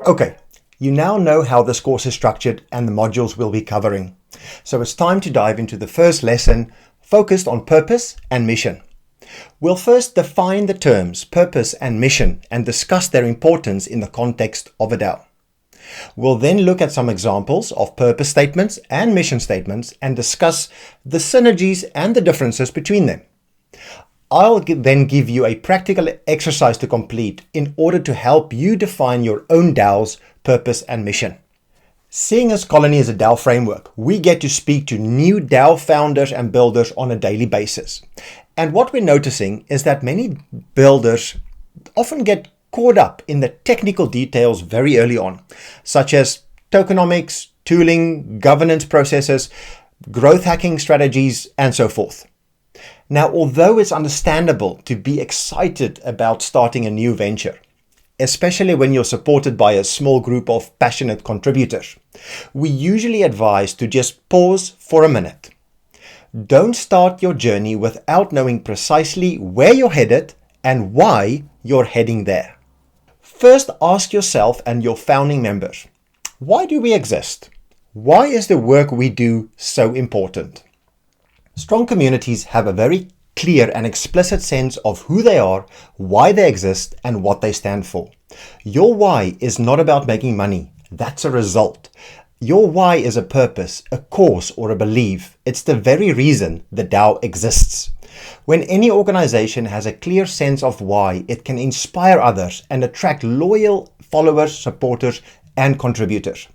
Okay, you now know how this course is structured and the modules we'll be covering. So it's time to dive into the first lesson, focused on purpose and mission. We'll first define the terms purpose and mission and discuss their importance in the context of a DAO. We'll then look at some examples of purpose statements and mission statements and discuss the synergies and the differences between them. I'll then give you a practical exercise to complete in order to help you define your own DAO's purpose and mission. Seeing as Colony is a DAO framework, we get to speak to new DAO founders and builders on a daily basis. And what we're noticing is that many builders often get caught up in the technical details very early on, such as tokenomics, tooling, governance processes, growth hacking strategies, and so forth. Now, although it's understandable to be excited about starting a new venture, especially when you're supported by a small group of passionate contributors, we usually advise to just pause for a minute. Don't start your journey without knowing precisely where you're headed and why you're heading there. First, ask yourself and your founding members, why do we exist? Why is the work we do so important? Strong communities have a very clear and explicit sense of who they are, why they exist, and what they stand for. Your why is not about making money. That's a result. Your why is a purpose, a cause, or a belief. It's the very reason the DAO exists. When any organization has a clear sense of why, it can inspire others and attract loyal followers, supporters, and contributors.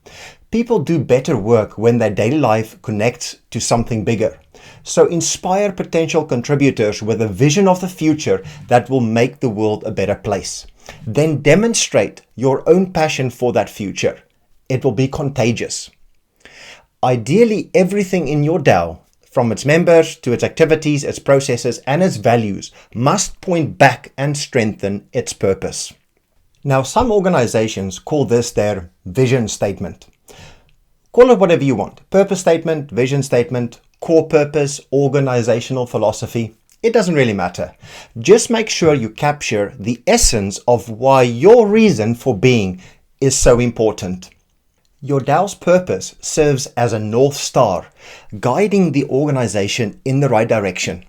People do better work when their daily life connects to something bigger. So inspire potential contributors with a vision of the future that will make the world a better place. Then demonstrate your own passion for that future. It will be contagious. Ideally, everything in your DAO, from its members to its activities, its processes, and its values, must point back and strengthen its purpose. Now, some organizations call this their vision statement. Call it whatever you want. Purpose statement, vision statement, core purpose, organizational philosophy. It doesn't really matter. Just make sure you capture the essence of why your reason for being is so important. Your DAO's purpose serves as a North Star, guiding the organization in the right direction.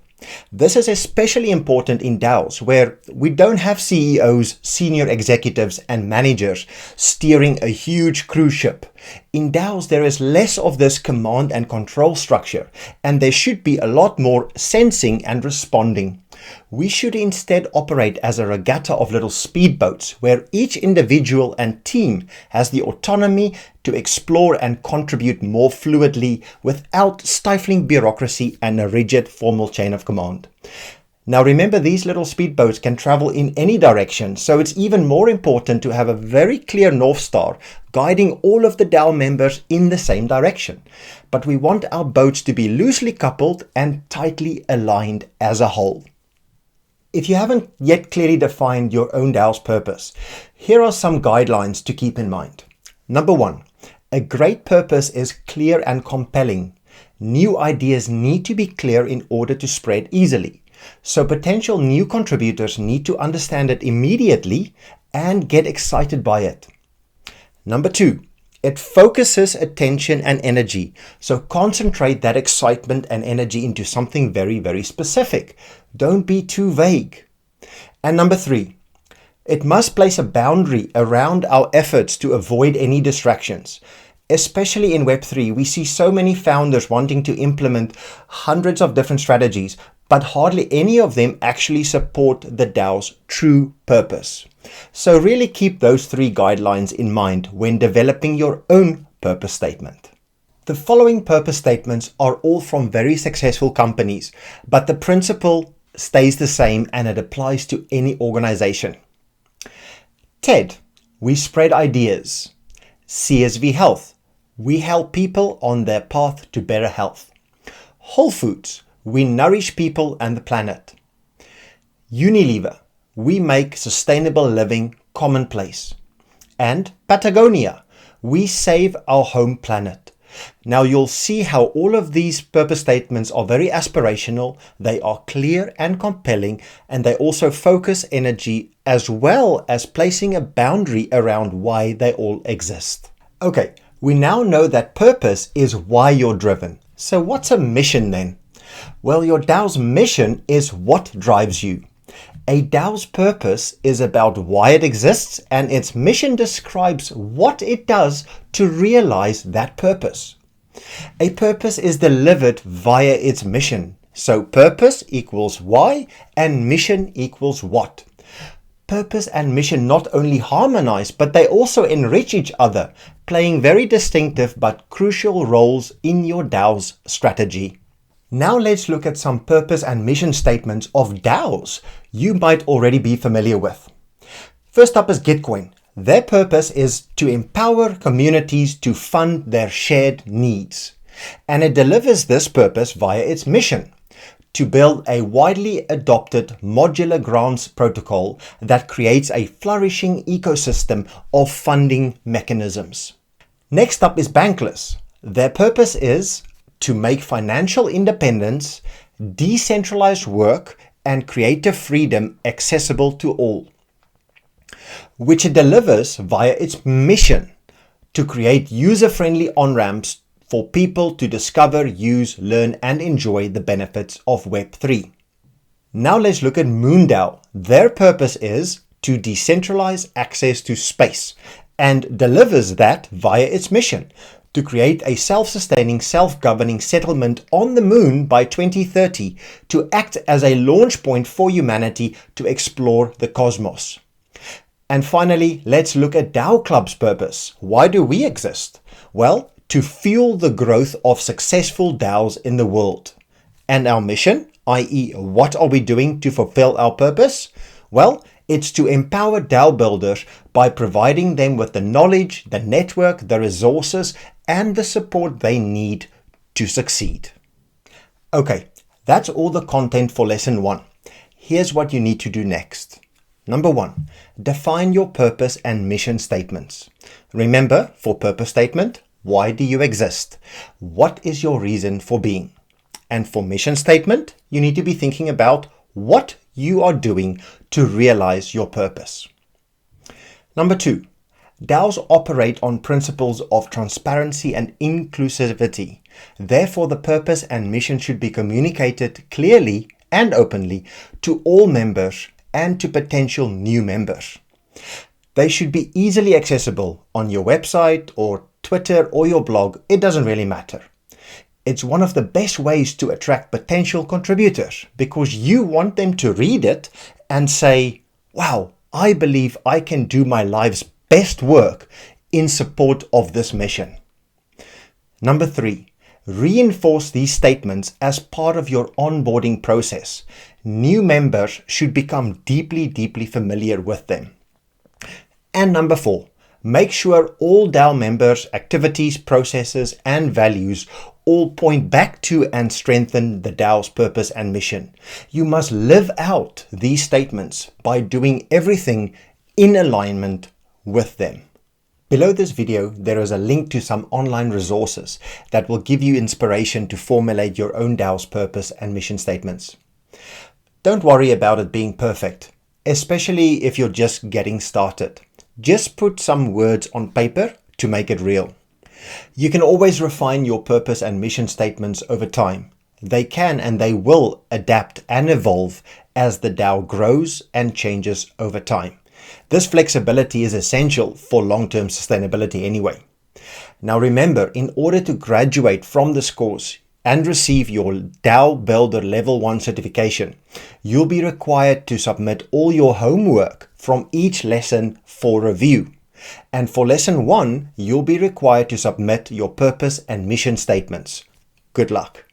This is especially important in DAOs where we don't have CEOs, senior executives, and managers steering a huge cruise ship. In DAOs, there is less of this command and control structure, and there should be a lot more sensing and responding. We should instead operate as a regatta of little speedboats where each individual and team has the autonomy to explore and contribute more fluidly without stifling bureaucracy and a rigid formal chain of command. Now remember, these little speedboats can travel in any direction, so it's even more important to have a very clear North Star guiding all of the DAO members in the same direction. But we want our boats to be loosely coupled and tightly aligned as a whole. If you haven't yet clearly defined your own DAO's purpose, here are some guidelines to keep in mind. Number 1, a great purpose is clear and compelling. New ideas need to be clear in order to spread easily. So potential new contributors need to understand it immediately and get excited by it. Number 2, it focuses attention and energy. So concentrate that excitement and energy into something very, very specific. Don't be too vague. And number 3, it must place a boundary around our efforts to avoid any distractions. Especially in Web3, we see so many founders wanting to implement hundreds of different strategies, but hardly any of them actually support the DAO's true purpose. So really keep those 3 guidelines in mind when developing your own purpose statement. The following purpose statements are all from very successful companies, but the principle stays the same and it applies to any organization. TED, we spread ideas. CSV Health, we help people on their path to better health. Whole Foods, we nourish people and the planet. Unilever, we make sustainable living commonplace. And Patagonia, we save our home planet. Now you'll see how all of these purpose statements are very aspirational, they are clear and compelling, and they also focus energy as well as placing a boundary around why they all exist. Okay, we now know that purpose is why you're driven. So what's a mission then? Well, your DAO's mission is what drives you. A DAO's purpose is about why it exists, and its mission describes what it does to realize that purpose. A purpose is delivered via its mission. So purpose equals why and mission equals what. Purpose and mission not only harmonize, but they also enrich each other, playing very distinctive but crucial roles in your DAO's strategy. Now let's look at some purpose and mission statements of DAOs you might already be familiar with. First up is Gitcoin. Their purpose is to empower communities to fund their shared needs. And it delivers this purpose via its mission, to build a widely adopted modular grants protocol that creates a flourishing ecosystem of funding mechanisms. Next up is Bankless. Their purpose is to make financial independence, decentralized work, and creative freedom accessible to all, which it delivers via its mission to create user-friendly on-ramps for people to discover, use, learn, and enjoy the benefits of Web3. Now let's look at MoonDAO. Their purpose is to decentralize access to space and delivers that via its mission to create a self-sustaining, self-governing settlement on the moon by 2030 to act as a launch point for humanity to explore the cosmos. And finally, let's look at DAO Club's purpose. Why do we exist? Well, to fuel the growth of successful DAOs in the world. And our mission, i.e. what are we doing to fulfill our purpose? Well, it's to empower DAO builders by providing them with the knowledge, the network, the resources, and the support they need to succeed. Okay, that's all the content for lesson 1. Here's what you need to do next. Number 1, define your purpose and mission statements. Remember, for purpose statement, why do you exist? What is your reason for being? And for mission statement, you need to be thinking about what you are doing to realize your purpose. Number 2, DAOs operate on principles of transparency and inclusivity. Therefore, the purpose and mission should be communicated clearly and openly to all members and to potential new members. They should be easily accessible on your website or Twitter or your blog. It doesn't really matter. It's one of the best ways to attract potential contributors because you want them to read it and say, wow, I believe I can do my life's best work in support of this mission. Number 3, reinforce these statements as part of your onboarding process. New members should become deeply familiar with them. And number 4, make sure all DAO members' activities, processes, and values all point back to and strengthen the DAO's purpose and mission. You must live out these statements by doing everything in alignment with them. Below this video, there is a link to some online resources that will give you inspiration to formulate your own DAO's purpose and mission statements. Don't worry about it being perfect, especially if you're just getting started. Just put some words on paper to make it real. You can always refine your purpose and mission statements over time. They can and they will adapt and evolve as the DAO grows and changes over time. This flexibility is essential for long-term sustainability anyway. Now remember, in order to graduate from this course and receive your DAO Builder Level 1 certification, you'll be required to submit all your homework from each lesson for review. And for lesson 1, you'll be required to submit your purpose and mission statements. Good luck.